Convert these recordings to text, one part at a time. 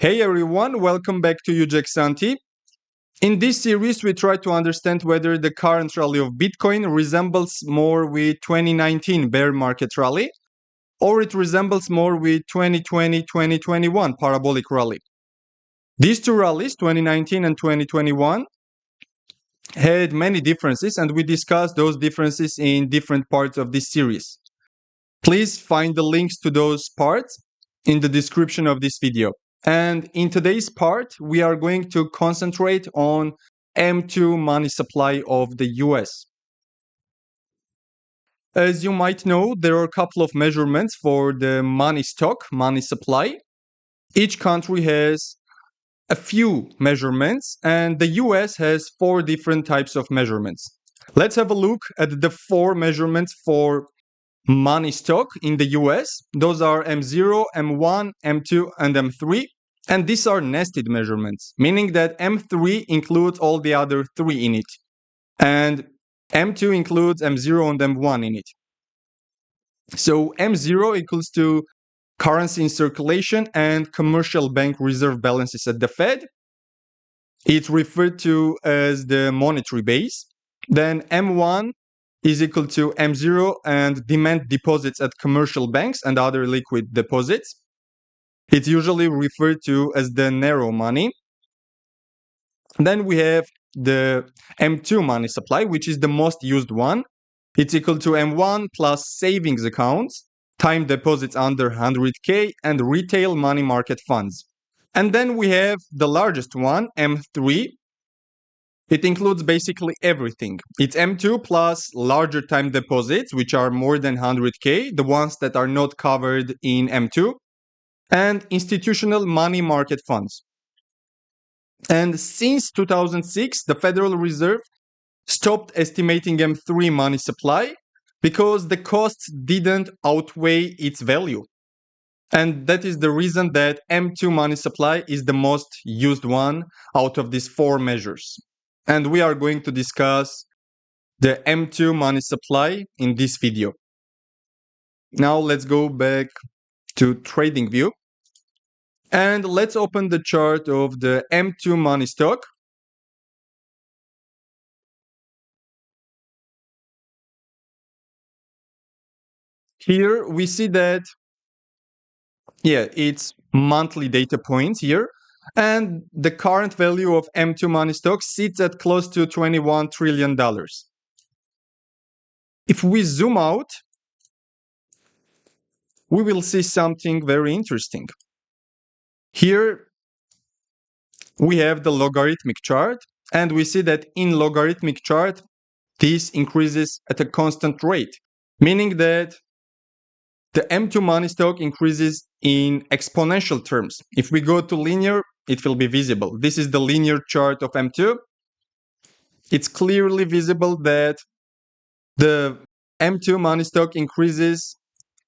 Hey everyone, welcome back to Santi. In this series, we try to understand whether the current rally of Bitcoin resembles more with 2019 bear market rally or it resembles more with 2020-2021 parabolic rally. These two rallies, 2019 and 2021, had many differences and we discussed those differences in different parts of this series. Please find the links to those parts in the description of this video. And in today's part, we are going to concentrate on M2 money supply of the US. As you might know, there are a couple of measurements for the money stock, money supply. Each country has a few measurements, and the US has 4 different types of measurements. Let's have a look at the 4 measurements for money stock in the US. Those are M0, M1, M2, and M3. And these are nested measurements, meaning that M3 includes all the other 3 in it. And M2 includes M0 and M1 in it. So M0 equals to currency in circulation and commercial bank reserve balances at the Fed. It's referred to as the monetary base. Then M1 is equal to M0 and demand deposits at commercial banks and other liquid deposits. It's usually referred to as the narrow money. Then we have the M2 money supply, which is the most used one. It's equal to M1 plus savings accounts, time deposits under 100K, and retail money market funds. And then we have the largest one, M3. It includes basically everything. It's M2 plus larger time deposits, which are more than 100K, the ones that are not covered in M2, and institutional money market funds. And since 2006, the Federal Reserve stopped estimating M3 money supply because the costs didn't outweigh its value. And that is the reason that M2 money supply is the most used one out of these 4 measures. And we are going to discuss the M2 money supply in this video. Now let's go back to TradingView. And let's open the chart of the M2 money stock. Here we see that, it's monthly data points here. And the current value of M2 money stock sits at close to $21 trillion. If we zoom out, we will see something very interesting. Here we have the logarithmic chart, and we see that in logarithmic chart, this increases at a constant rate, meaning that the M2 money stock increases in exponential terms. If we go to linear, it will be visible. This is the linear chart of M2. It's clearly visible that the M2 money stock increases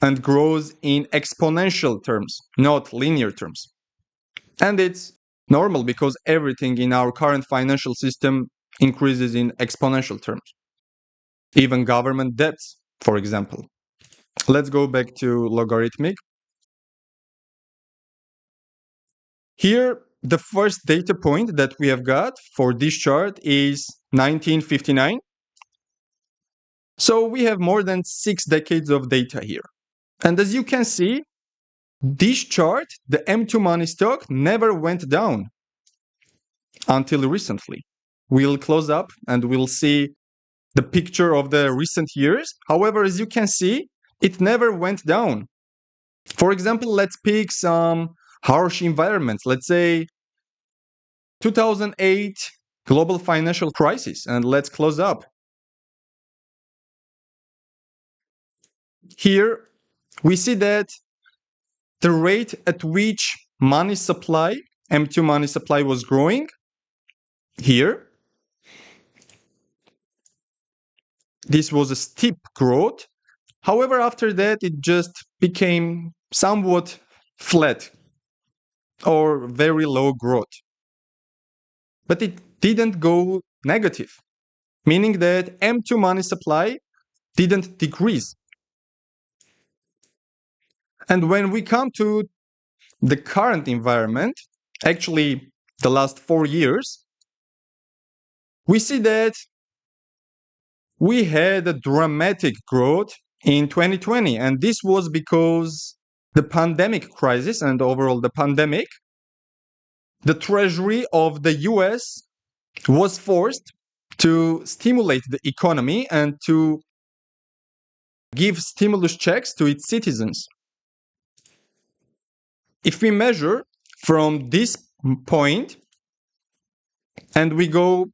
and grows in exponential terms, not linear terms. And it's normal because everything in our current financial system increases in exponential terms. Even government debts, for example. Let's go back to logarithmic. Here, the first data point that we have got for this chart is 1959. So we have more than 6 decades of data here. And as you can see, this chart, the M2 money stock, never went down until recently. We'll close up and we'll see the picture of the recent years. However, as you can see, it never went down. For example, let's pick some harsh environments. Let's say 2008 global financial crisis, and let's close up. Here, we see that the rate at which money supply, M2 money supply was growing, here, this was a steep growth. However, after that, it just became somewhat flat or very low growth. But it didn't go negative, meaning that M2 money supply didn't decrease. And when we come to the current environment, actually the last 4 years, we see that we had a dramatic growth in 2020. And this was because the pandemic crisis and overall the pandemic, the treasury of the US was forced to stimulate the economy and to give stimulus checks to its citizens. If we measure from this point and we go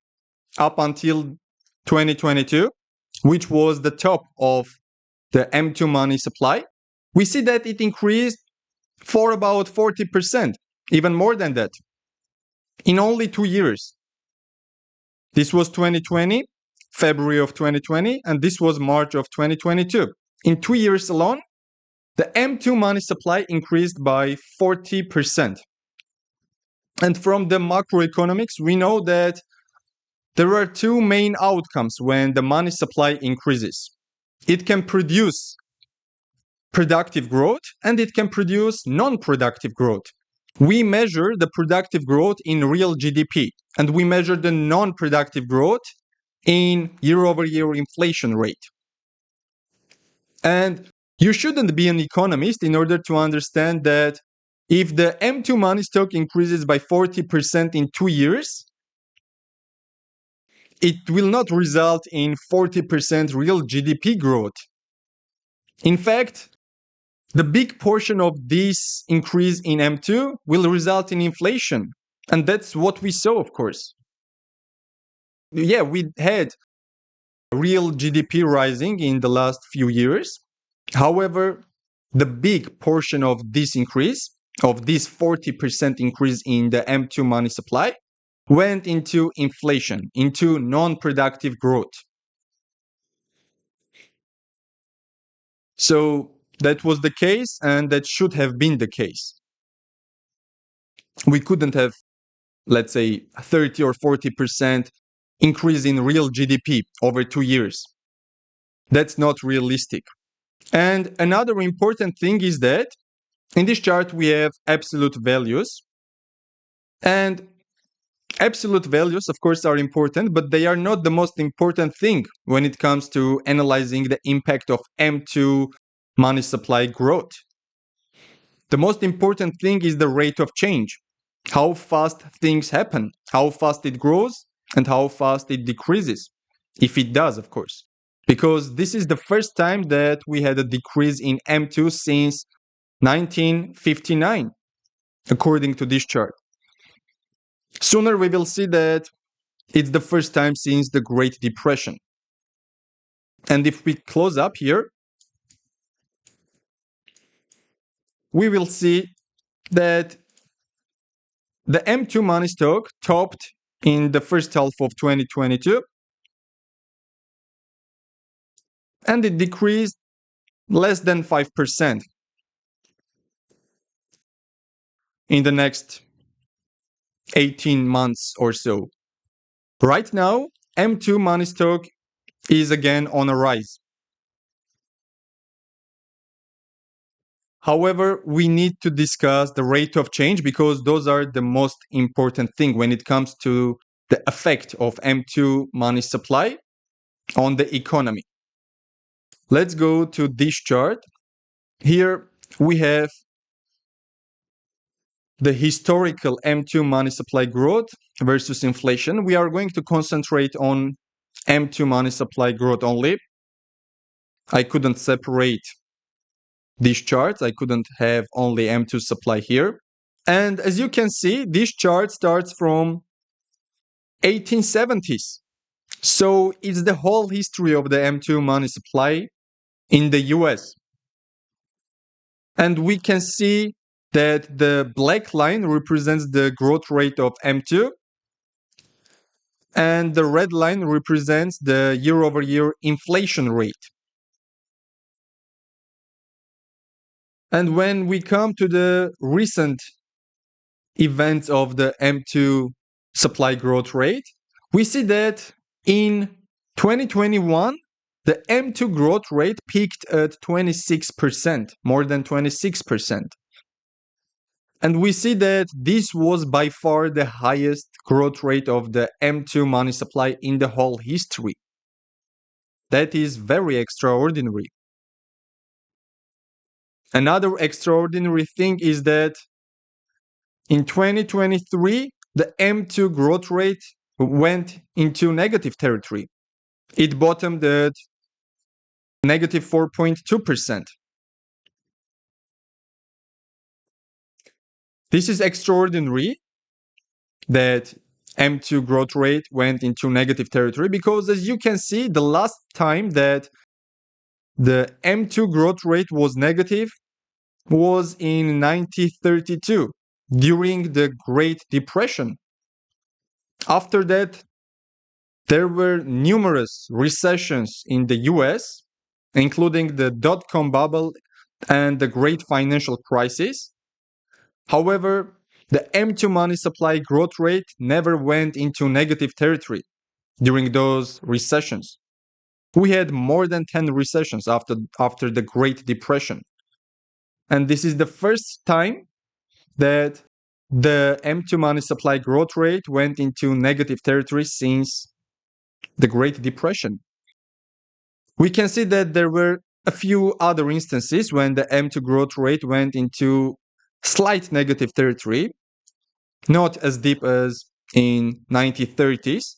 up until 2022, which was the top of the M2 money supply, we see that it increased for about 40%, even more than that, in only 2 years. This was 2020, February of 2020, and this was March of 2022. In 2 years alone, the M2 money supply increased by 40%. And from the macroeconomics, we know that there are two main outcomes when the money supply increases. It can produce productive growth and it can produce non-productive growth. We measure the productive growth in real GDP and we measure the non-productive growth in year-over-year inflation rate. And you shouldn't be an economist in order to understand that if the M2 money stock increases by 40% in 2 years, it will not result in 40% real GDP growth. In fact, the big portion of this increase in M2 will result in inflation. And that's what we saw, of course. Yeah, we had real GDP rising in the last few years. However, the big portion of this increase, of this 40% increase in the M2 money supply, went into inflation, into non-productive growth. So that was the case, and that should have been the case. We couldn't have, let's say, 30 or 40% increase in real GDP over 2 years. That's not realistic. And another important thing is that in this chart we have absolute values. And absolute values, of course, are important, but they are not the most important thing when it comes to analyzing the impact of M2 money supply growth. The most important thing is the rate of change. How fast things happen, how fast it grows, and how fast it decreases. If it does, of course. Because this is the first time that we had a decrease in M2 since 1959, according to this chart. Sooner we will see that it's the first time since the Great Depression. And if we close up here, we will see that the M2 money stock topped in the first half of 2022 and it decreased less than 5% in the next 18 months or so. Right now, M2 money stock is again on a rise. However, we need to discuss the rate of change because those are the most important thing when it comes to the effect of M2 money supply on the economy. Let's go to this chart. Here we have the historical M2 money supply growth versus inflation. We are going to concentrate on M2 money supply growth only. I couldn't separate these charts. I couldn't have only M2 supply here. And as you can see, this chart starts from 1870s. So it's the whole history of the M2 money supply in the US. And we can see that the black line represents the growth rate of M2 and the red line represents the year-over-year inflation rate. And when we come to the recent events of the M2 supply growth rate, we see that in 2021, the M2 growth rate peaked at 26%, more than 26%. And we see that this was by far the highest growth rate of the M2 money supply in the whole history. That is very extraordinary. Another extraordinary thing is that in 2023, the M2 growth rate went into negative territory. It bottomed at negative 4.2%. This is extraordinary that M2 growth rate went into negative territory because, as you can see, the last time that the M2 growth rate was negative was in 1932 during the Great Depression. After that, there were numerous recessions in the US, including the dot-com bubble and the Great Financial Crisis. However, the M2 money supply growth rate never went into negative territory during those recessions. We had more than 10 recessions after the Great Depression. And this is the first time that the M2 money supply growth rate went into negative territory since the Great Depression. We can see that there were a few other instances when the M2 growth rate went into slight negative territory, not as deep as in 1930s.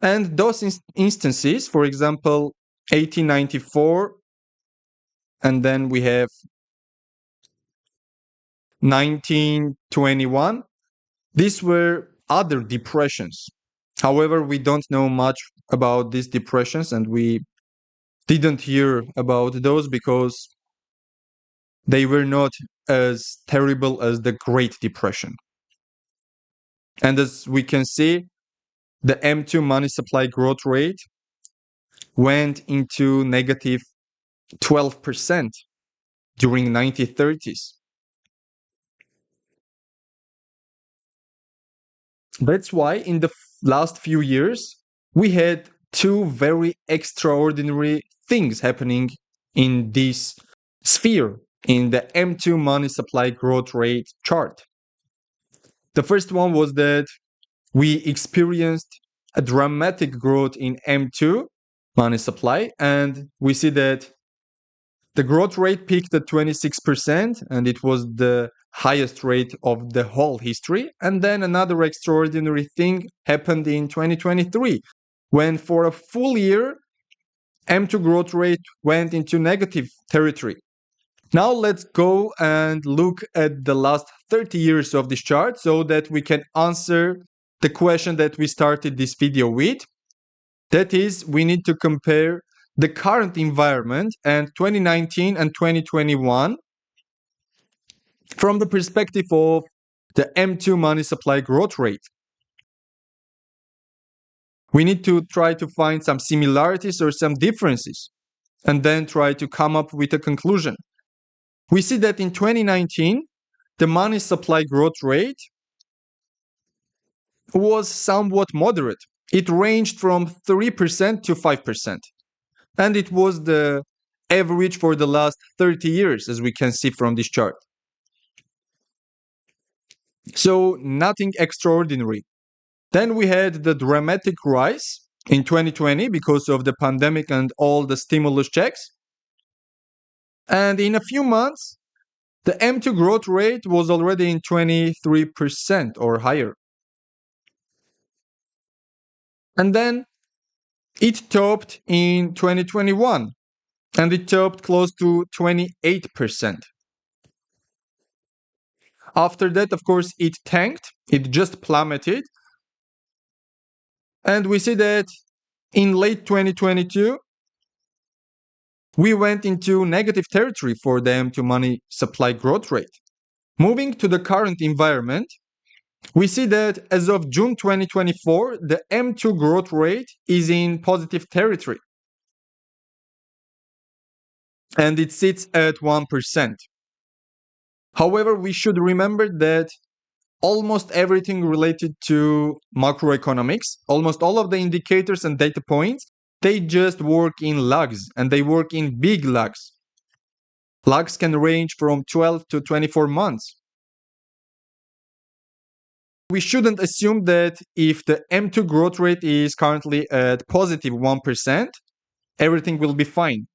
And those instances, for example, 1894, and then we have 1921, these were other depressions. However, we don't know much about these depressions and we didn't hear about those because they were not as terrible as the Great Depression. And as we can see, the M2 money supply growth rate went into negative 12% during 1930s. That's why in the last few years, we had two very extraordinary things happening in this sphere, in the M2 money supply growth rate chart. The first one was that we experienced a dramatic growth in M2 money supply, and we see that the growth rate peaked at 26%, and it was the highest rate of the whole history. And then another extraordinary thing happened in 2023, when for a full year, M2 growth rate went into negative territory. Now let's go and look at the last 30 years of this chart so that we can answer the question that we started this video with. That is, we need to compare the current environment and 2019 and 2021 from the perspective of the M2 money supply growth rate. We need to try to find some similarities or some differences and then try to come up with a conclusion. We see that in 2019, the money supply growth rate was somewhat moderate. It ranged from 3% to 5%. And it was the average for the last 30 years, as we can see from this chart. So nothing extraordinary. Then we had the dramatic rise in 2020 because of the pandemic and all the stimulus checks. And in a few months, the M2 growth rate was already in 23% or higher. And then it topped in 2021, and it topped close to 28%. After that, of course, it tanked, it just plummeted. And we see that in late 2022, we went into negative territory for the M2 money supply growth rate. Moving to the current environment, we see that as of June 2024, the M2 growth rate is in positive territory. And it sits at 1%. However, we should remember that almost everything related to macroeconomics, almost all of the indicators and data points, they just work in lags and they work in big lags. Lags can range from 12 to 24 months. We shouldn't assume that if the M2 growth rate is currently at positive 1%, everything will be fine.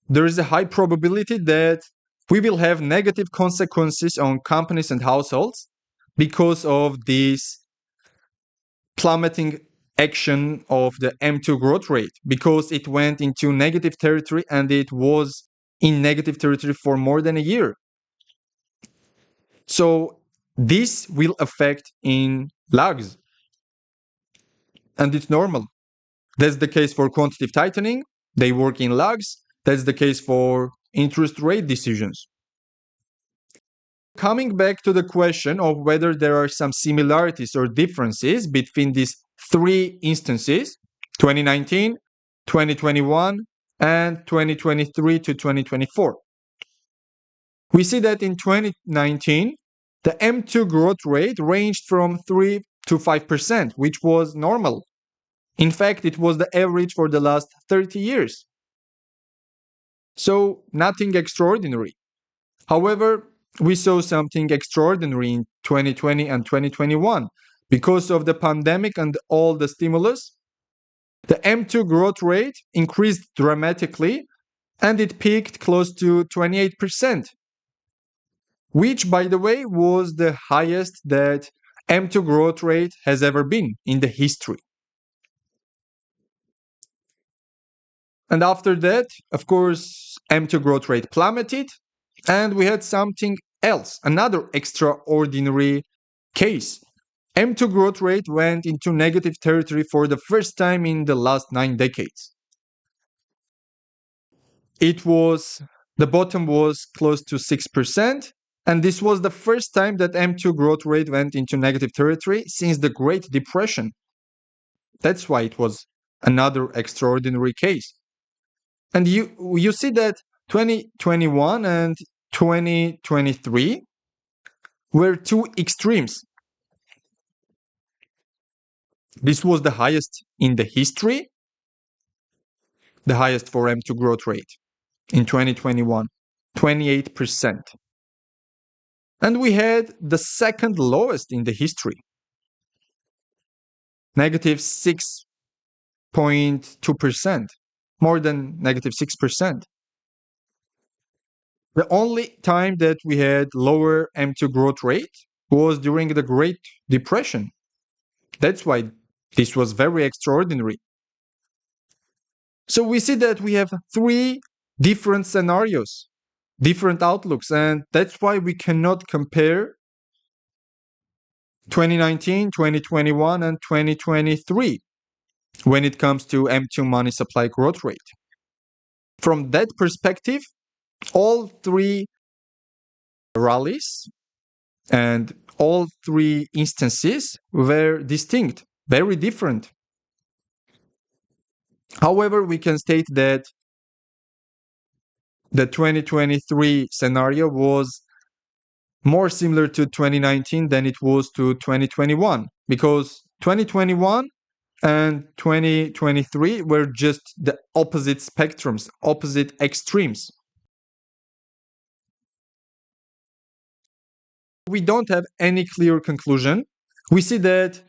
There is a high probability that we will have negative consequences on companies and households because of this plummeting action of the M2 growth rate, because it went into negative territory and it was in negative territory for more than a year. So this will affect in lags, and it's normal. That's the case for quantitative tightening. They work in lags. That's the case for interest rate decisions. Coming back to the question of whether there are some similarities or differences between these three instances, 2019, 2021, and 2023 to 2024. We see that in 2019, the M2 growth rate ranged from 3 to 5%, which was normal. In fact, it was the average for the last 30 years. So, nothing extraordinary. However, we saw something extraordinary in 2020 and 2021. Because of the pandemic and all the stimulus, the M2 growth rate increased dramatically and it peaked close to 28%, which, by the way, was the highest that M2 growth rate has ever been in the history. And after that, of course, M2 growth rate plummeted, and we had something else, another extraordinary case. M2 growth rate went into negative territory for the first time in the last 9 decades. The bottom was close to 6%, and this was the first time that M2 growth rate went into negative territory since the Great Depression. That's why it was another extraordinary case. And you see that 2021 and 2023 were two extremes. This was the highest in the history, the highest for M2 growth rate in 2021, 28%. And we had the second lowest in the history, negative 6.2%, more than negative 6%. The only time that we had lower M2 growth rate was during the Great Depression. That's why this was very extraordinary. So we see that we have three different scenarios, different outlooks, and that's why we cannot compare 2019, 2021, and 2023 when it comes to M2 money supply growth rate. From that perspective, all three rallies and all three instances were distinct, very different. However, we can state that the 2023 scenario was more similar to 2019 than it was to 2021, because 2021 and 2023 were just the opposite spectrums, opposite extremes. We don't have any clear conclusion. We see that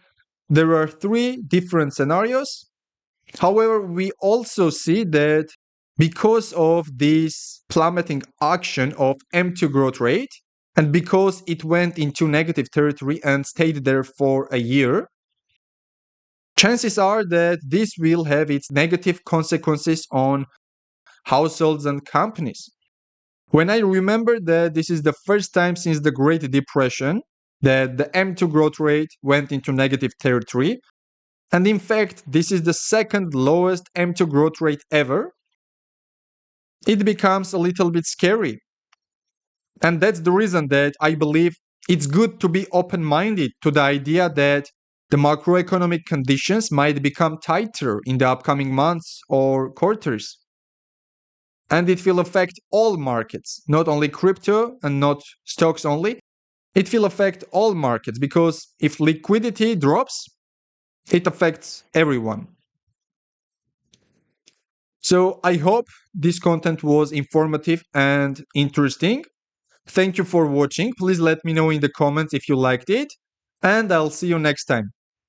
there are three different scenarios. However, we also see that because of this plummeting action of M2 growth rate, and because it went into negative territory and stayed there for a year, chances are that this will have its negative consequences on households and companies. When I remember that this is the first time since the Great Depression that the M2 growth rate went into negative territory, and in fact, this is the second lowest M2 growth rate ever, it becomes a little bit scary. And that's the reason that I believe it's good to be open-minded to the idea that the macroeconomic conditions might become tighter in the upcoming months or quarters. And it will affect all markets, not only crypto and not stocks only. It will affect all markets because if liquidity drops, it affects everyone. So I hope this content was informative and interesting. Thank you for watching. Please let me know in the comments if you liked it, and I'll see you next time.